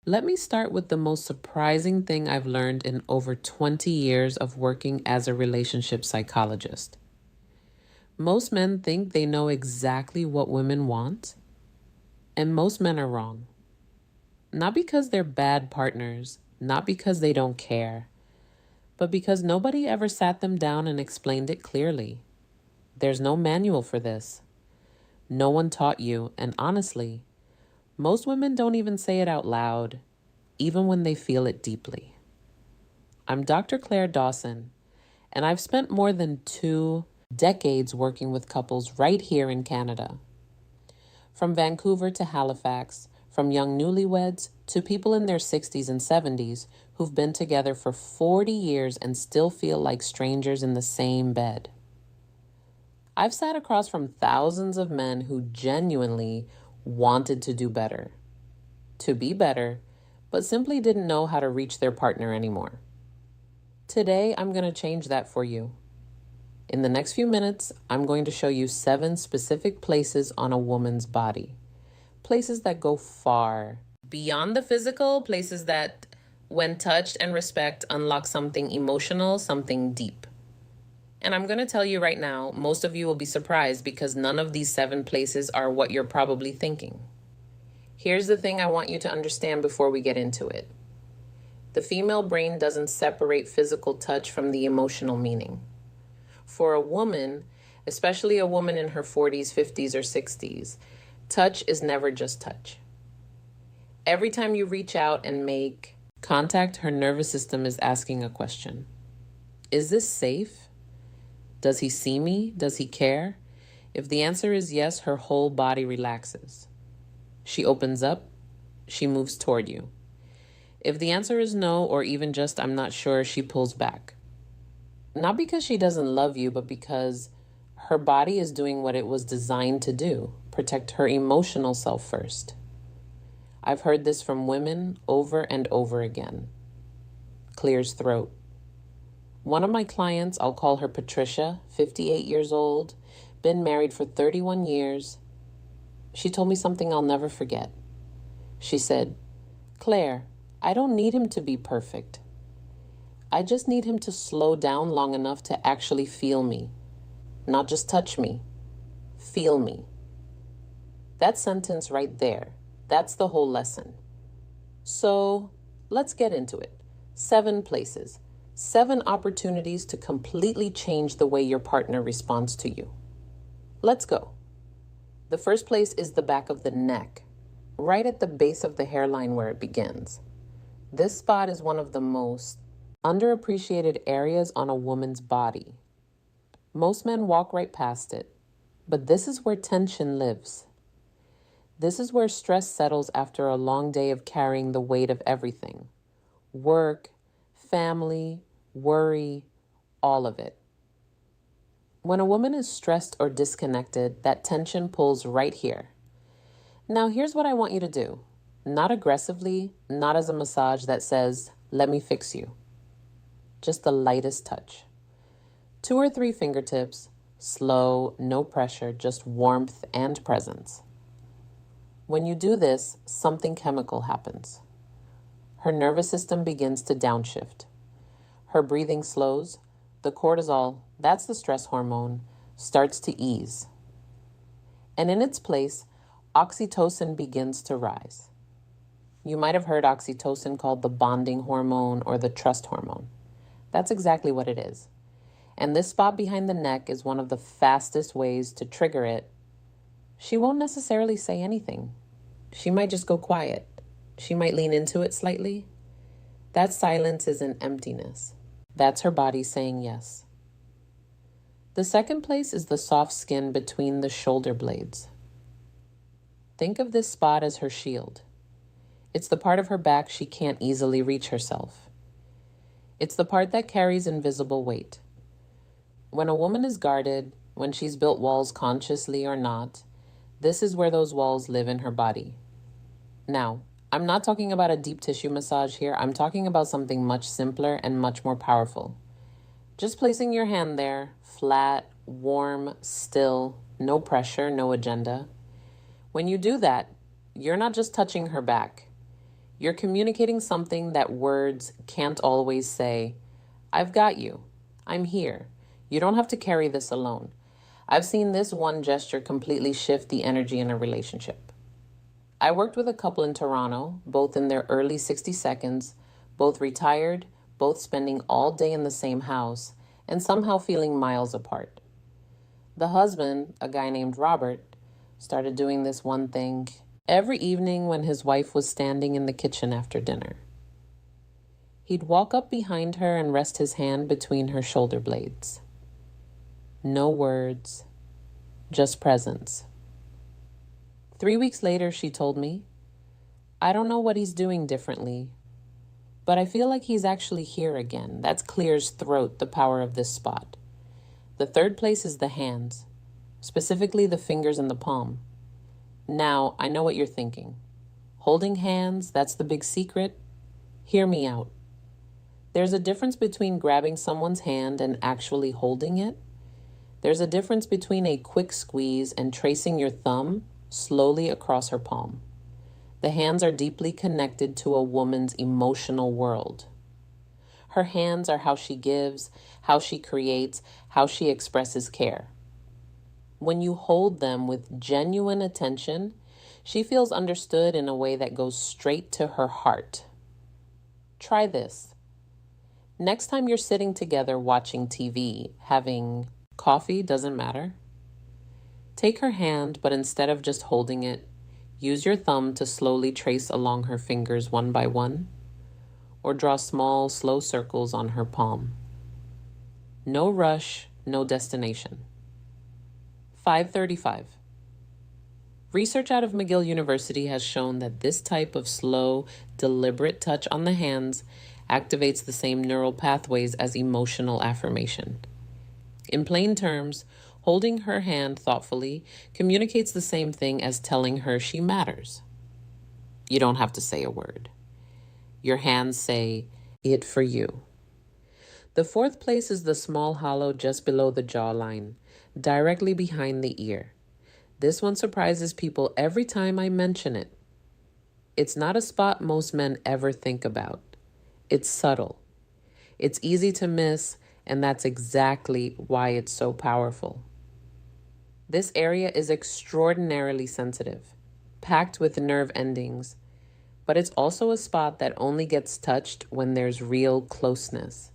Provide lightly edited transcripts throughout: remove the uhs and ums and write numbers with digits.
Let me start with the most surprising thing I've learned in over 20 years of working as a relationship psychologist. Most men think they know exactly what women want, and most men are wrong. Not because they're bad partners, not because they don't care, but because nobody ever sat them down and explained it clearly. There's no manual for this. No one taught you, and honestly, most women don't even say it out loud, even when they feel it deeply. I'm Dr. Claire Dawson, and I've spent more than 2 decades working with couples right here in Canada. From Vancouver to Halifax, from young newlyweds to people in their 60s and 70s who've been together for 40 years and still feel like strangers in the same bed. I've sat across from thousands of men who genuinely wanted to do better, to be better, but simply didn't know how to reach their partner anymore. Today, I'm going to change that for you. In the next few minutes, I'm going to show you 7 specific places on a woman's body. Places that go far beyond the physical, places that, when touched and respect, unlock something emotional, something deep. And I'm going to tell you right now, most of you will be surprised because none of these 7 places are what you're probably thinking. Here's the thing I want you to understand before we get into it. The female brain doesn't separate physical touch from the emotional meaning. For a woman, especially a woman in her 40s, 50s, or 60s, touch is never just touch. Every time you reach out and make contact, her nervous system is asking a question. Is this safe? Does he see me? Does he care? If the answer is yes, her whole body relaxes. She opens up. She moves toward you. If the answer is no, or even just I'm not sure, she pulls back. Not because she doesn't love you, but because her body is doing what it was designed to do, protect her emotional self first. I've heard this from women over and over again. Clears throat. One of my clients, I'll call her Patricia, 58 years old, been married for 31 years. She told me something I'll never forget. She said, "Claire, I don't need him to be perfect. I just need him to slow down long enough to actually feel me. Not just touch me. Feel me." That sentence right there, that's the whole lesson. So let's get into it. 7 places. 7 opportunities to completely change the way your partner responds to you. Let's go. The first place is the back of the neck, right at the base of the hairline where it begins. This spot is one of the most underappreciated areas on a woman's body. Most men walk right past it, but this is where tension lives. This is where stress settles after a long day of carrying the weight of everything. Work, family, worry, all of it. When a woman is stressed or disconnected, that tension pulls right here. Now, here's what I want you to do. Not aggressively, not as a massage that says, "Let me fix you." Just the lightest touch. 2 or 3 fingertips, slow, no pressure, just warmth and presence. When you do this, something chemical happens. Her nervous system begins to downshift. Her breathing slows. The cortisol, that's the stress hormone, starts to ease. And in its place, oxytocin begins to rise. You might have heard oxytocin called the bonding hormone or the trust hormone. That's exactly what it is. And this spot behind the neck is one of the fastest ways to trigger it. She won't necessarily say anything. She might just go quiet. She might lean into it slightly. That silence is an emptiness. That's her body saying yes. The second place is the soft skin between the shoulder blades. Think of this spot as her shield. It's the part of her back she can't easily reach herself. It's the part that carries invisible weight. When a woman is guarded, when she's built walls consciously or not, this is where those walls live in her body. Now, I'm not talking about a deep tissue massage here. I'm talking about something much simpler and much more powerful. Just placing your hand there, flat, warm, still, no pressure, no agenda. When you do that, you're not just touching her back. You're communicating something that words can't always say. I've got you. I'm here. You don't have to carry this alone. I've seen this one gesture completely shift the energy in a relationship. I worked with a couple in Toronto, both in their early 60 seconds, both retired, both spending all day in the same house, and somehow feeling miles apart. The husband, a guy named Robert, started doing this one thing every evening when his wife was standing in the kitchen after dinner. He'd walk up behind her and rest his hand between her shoulder blades. No words, just presence. 3 weeks later, she told me, I don't know what he's doing differently, but I feel like he's actually here again. That's clears throat, the power of this spot. The third place is the hands, specifically the fingers and the palm. Now, I know what you're thinking. Holding hands, that's the big secret. Hear me out. There's a difference between grabbing someone's hand and actually holding it. There's a difference between a quick squeeze and tracing your thumb slowly across her palm. The hands are deeply connected to a woman's emotional world. Her hands are how she gives, how she creates, how she expresses care. When you hold them with genuine attention, she feels understood in a way that goes straight to her heart. Try this. Next time you're sitting together watching TV, having coffee, doesn't matter. Take her hand, but instead of just holding it, use your thumb to slowly trace along her fingers one by one, or draw small, slow circles on her palm. No rush, no destination. 535. Research out of McGill University has shown that this type of slow, deliberate touch on the hands activates the same neural pathways as emotional affirmation. In plain terms, holding her hand thoughtfully communicates the same thing as telling her she matters. You don't have to say a word. Your hands say, it for you. The fourth place is the small hollow just below the jawline, directly behind the ear. This one surprises people every time I mention it. It's not a spot most men ever think about. It's subtle. It's easy to miss, and that's exactly why it's so powerful. This area is extraordinarily sensitive, packed with nerve endings, but it's also a spot that only gets touched when there's real closeness.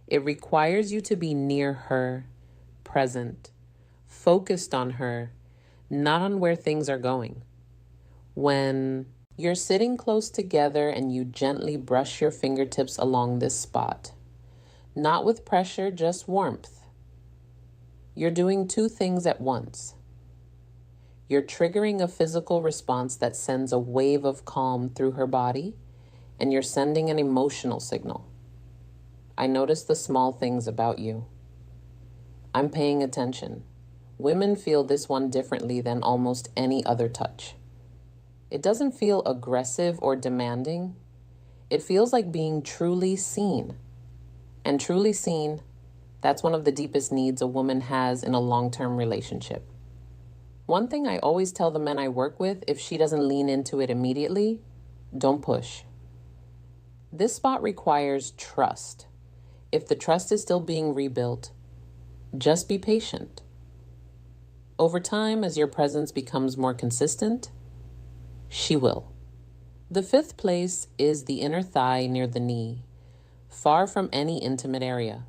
It requires you to be near her, present, focused on her, not on where things are going. When you're sitting close together and you gently brush your fingertips along this spot, not with pressure, just warmth. You're doing two things at once. You're triggering a physical response that sends a wave of calm through her body, and you're sending an emotional signal. I notice the small things about you. I'm paying attention. Women feel this one differently than almost any other touch. It doesn't feel aggressive or demanding. It feels like being truly seen. And truly seen, that's one of the deepest needs a woman has in a long-term relationship. One thing I always tell the men I work with, if she doesn't lean into it immediately, don't push. This spot requires trust. If the trust is still being rebuilt, just be patient. Over time, as your presence becomes more consistent, she will. The fifth place is the inner thigh near the knee, far from any intimate area.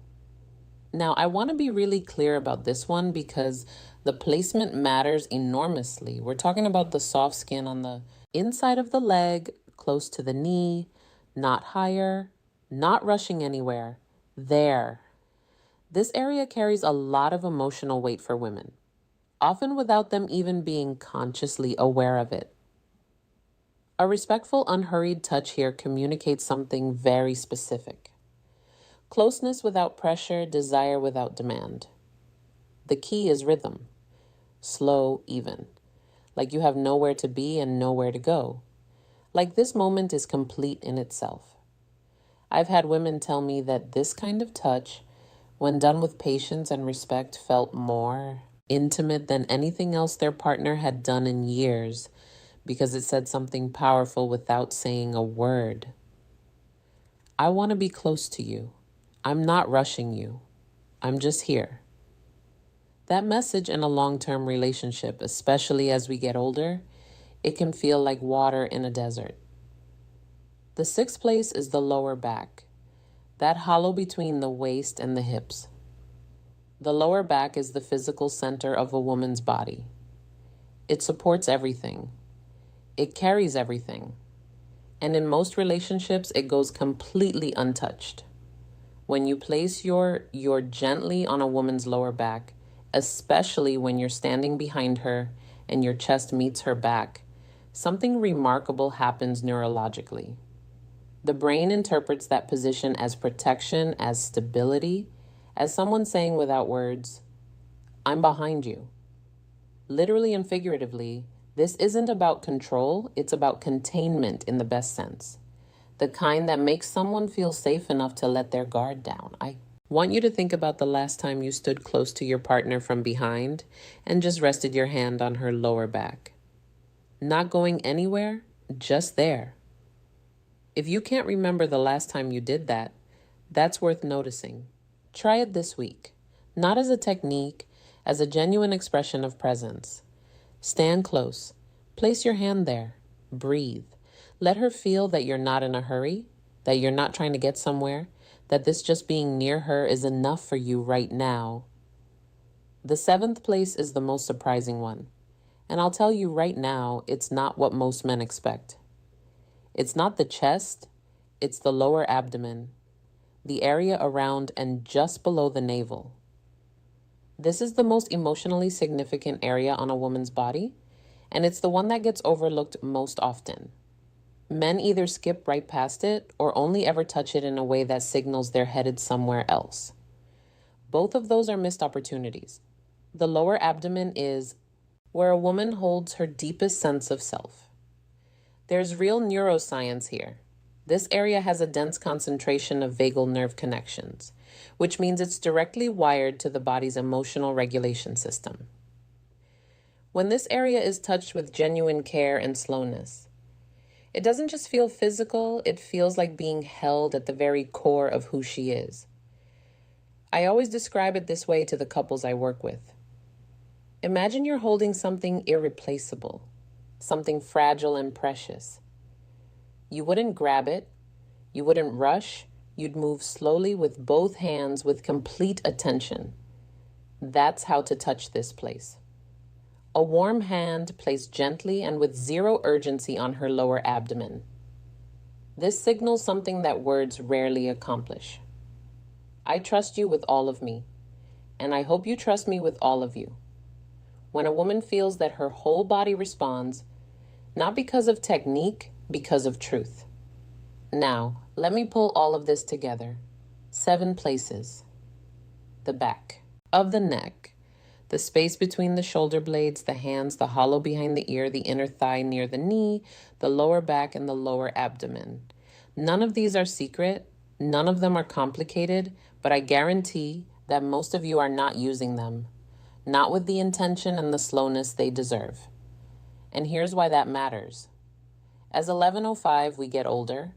Now, I want to be really clear about this one because the placement matters enormously. We're talking about the soft skin on the inside of the leg, close to the knee, not higher, not rushing anywhere. There. This area carries a lot of emotional weight for women, often without them even being consciously aware of it. A respectful, unhurried touch here communicates something very specific. Closeness without pressure, desire without demand. The key is rhythm. Slow, even. Like you have nowhere to be and nowhere to go. Like this moment is complete in itself. I've had women tell me that this kind of touch, when done with patience and respect, felt more intimate than anything else their partner had done in years because it said something powerful without saying a word. I want to be close to you. I'm not rushing you. I'm just here. That message in a long-term relationship, especially as we get older, it can feel like water in a desert. The sixth place is the lower back, that hollow between the waist and the hips. The lower back is the physical center of a woman's body. It supports everything. It carries everything. And in most relationships, it goes completely untouched. When you place your gently on a woman's lower back, especially when you're standing behind her and your chest meets her back, something remarkable happens neurologically. The brain interprets that position as protection, as stability, as someone saying without words, I'm behind you. Literally and figuratively, this isn't about control, it's about containment in the best sense. The kind that makes someone feel safe enough to let their guard down. I want you to think about the last time you stood close to your partner from behind and just rested your hand on her lower back. Not going anywhere, just there. If you can't remember the last time you did that, that's worth noticing. Try it this week, not as a technique, as a genuine expression of presence. Stand close. Place your hand there. Breathe. Let her feel that you're not in a hurry, that you're not trying to get somewhere, that this just being near her is enough for you right now. The seventh place is the most surprising one. And I'll tell you right now, it's not what most men expect. It's not the chest, it's the lower abdomen, the area around and just below the navel. This is the most emotionally significant area on a woman's body, and it's the one that gets overlooked most often. Men either skip right past it or only ever touch it in a way that signals they're headed somewhere else. Both of those are missed opportunities. The lower abdomen is where a woman holds her deepest sense of self. There's real neuroscience here. This area has a dense concentration of vagal nerve connections, which means it's directly wired to the body's emotional regulation system. When this area is touched with genuine care and slowness, it doesn't just feel physical, it feels like being held at the very core of who she is. I always describe it this way to the couples I work with. Imagine you're holding something irreplaceable, something fragile and precious. You wouldn't grab it, you wouldn't rush, you'd move slowly with both hands with complete attention. That's how to touch this place. A warm hand placed gently and with zero urgency on her lower abdomen. This signals something that words rarely accomplish. I trust you with all of me, and I hope you trust me with all of you. When a woman feels that her whole body responds, not because of technique, because of truth. Now, let me pull all of this together. 7 places. The back of the neck, the space between the shoulder blades, the hands, the hollow behind the ear, the inner thigh near the knee, the lower back, and the lower abdomen. None of these are secret. None of them are complicated, but I guarantee that most of you are not using them, not with the intention and the slowness they deserve. And here's why that matters. As 11:05, we get older.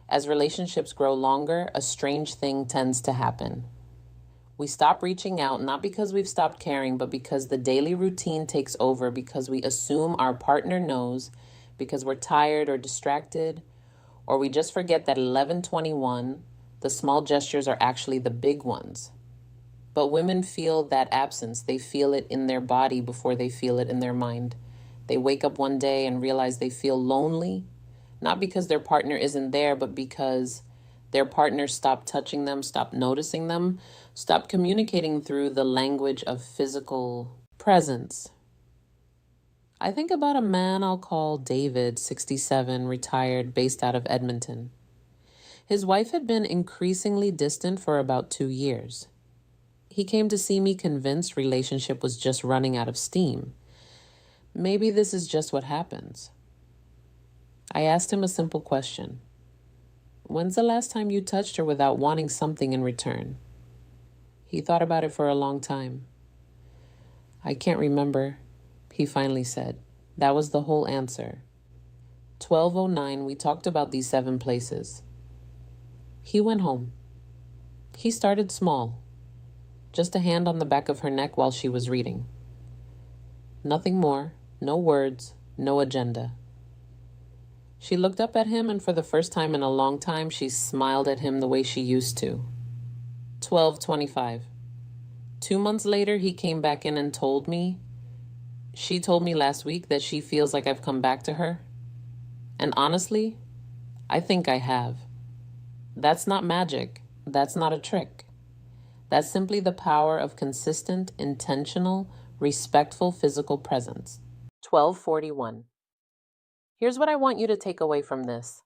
As relationships grow longer, a strange thing tends to happen. We stop reaching out, not because we've stopped caring, but because the daily routine takes over, because we assume our partner knows, because we're tired or distracted, or we just forget that 11:21, the small gestures are actually the big ones. But women feel that absence. They feel it in their body before they feel it in their mind. They wake up one day and realize they feel lonely, not because their partner isn't there, but because their partner stopped touching them, stopped noticing them, stopped communicating through the language of physical presence. I think about a man I'll call David, 67, retired, based out of Edmonton. His wife had been increasingly distant for about 2 years. He came to see me convinced relationship was just running out of steam. Maybe this is just what happens. I asked him a simple question. When's the last time you touched her without wanting something in return? He thought about it for a long time. I can't remember, he finally said. That was the whole answer. 12:09, we talked about these 7 places. He went home. He started small, just a hand on the back of her neck while she was reading. Nothing more, no words, no agenda. She looked up at him, and for the first time in a long time, she smiled at him the way she used to. 12:25. 2 months later, he came back in and told me, she told me last week that she feels like I've come back to her. And honestly, I think I have. That's not magic. That's not a trick. That's simply the power of consistent, intentional, respectful physical presence. 12:41. Here's what I want you to take away from this.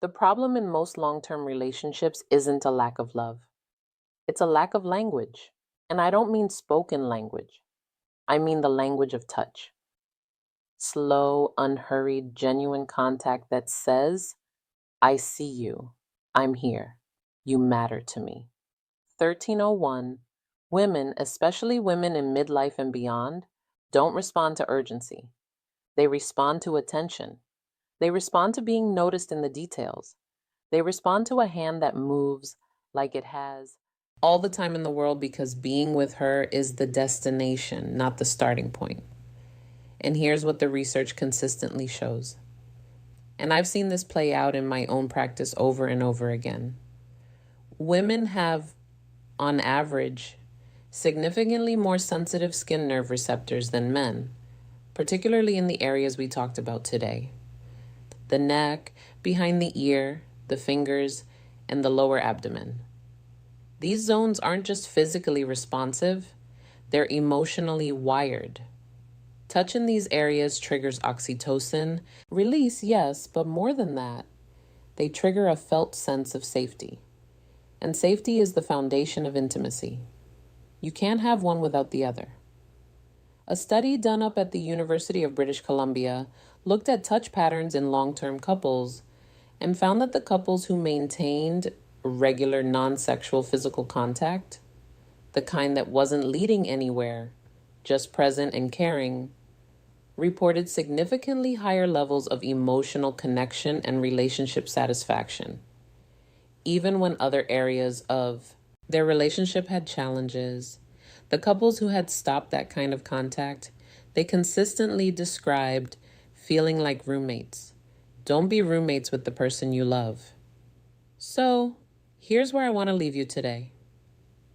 The problem in most long-term relationships isn't a lack of love. It's a lack of language. And I don't mean spoken language. I mean the language of touch. Slow, unhurried, genuine contact that says, I see you. I'm here. You matter to me. 13:01. Women, especially women in midlife and beyond, don't respond to urgency. They respond to attention. They respond to being noticed in the details. They respond to a hand that moves like it has all the time in the world, because being with her is the destination, not the starting point. And here's what the research consistently shows. And I've seen this play out in my own practice over and over again. Women have, on average, significantly more sensitive skin nerve receptors than men, particularly in the areas we talked about today: the neck, behind the ear, the fingers, and the lower abdomen. These zones aren't just physically responsive, they're emotionally wired. Touch in these areas triggers oxytocin release, yes, but more than that, they trigger a felt sense of safety. And safety is the foundation of intimacy. You can't have one without the other. A study done up at the University of British Columbia looked at touch patterns in long-term couples and found that the couples who maintained regular non-sexual physical contact, the kind that wasn't leading anywhere, just present and caring, reported significantly higher levels of emotional connection and relationship satisfaction, even when other areas of their relationship had challenges. The couples who had stopped that kind of contact, they consistently described feeling like roommates. Don't be roommates with the person you love. So, here's where I want to leave you today.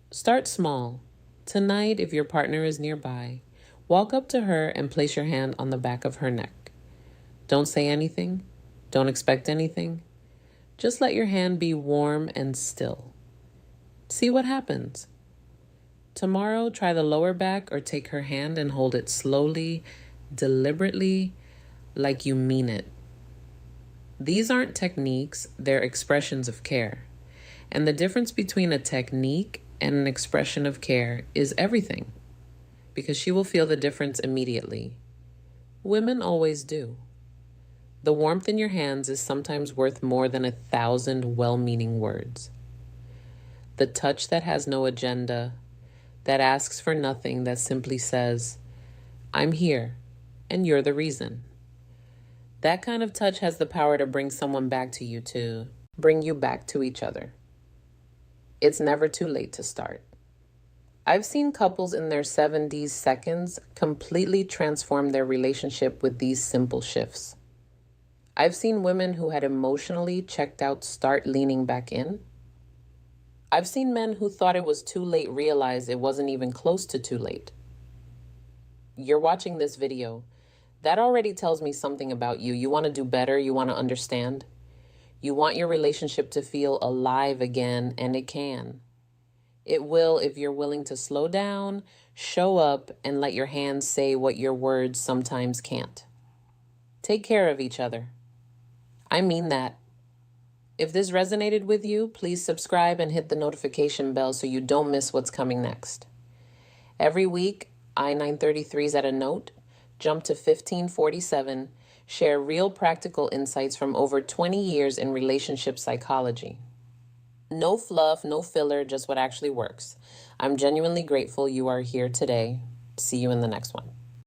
Start small. Tonight, if your partner is nearby, walk up to her and place your hand on the back of her neck. Don't say anything. Don't expect anything. Just let your hand be warm and still. See what happens. Tomorrow, try the lower back or take her hand and hold it slowly, deliberately, like you mean it. These aren't techniques, they're expressions of care. And the difference between a technique and an expression of care is everything, because she will feel the difference immediately. Women always do. The warmth in your hands is sometimes worth more than 1,000 well-meaning words. The touch that has no agenda, that asks for nothing, that simply says, I'm here, and you're the reason. That kind of touch has the power to bring someone back to you, to bring you back to each other. It's never too late to start. I've seen couples in their 70s seconds completely transform their relationship with these simple shifts. I've seen women who had emotionally checked out start leaning back in. I've seen men who thought it was too late realize it wasn't even close to too late. You're watching this video. That already tells me something about you. You want to do better. You want to understand. You want your relationship to feel alive again, and it can. It will if you're willing to slow down, show up, and let your hands say what your words sometimes can't. Take care of each other. I mean that. If this resonated with you, please subscribe and hit the notification bell so you don't miss what's coming next. Every week, I-933's at a note, jump to 1547, share real practical insights from over 20 years in relationship psychology. No fluff, no filler, just what actually works. I'm genuinely grateful you are here today. See you in the next one.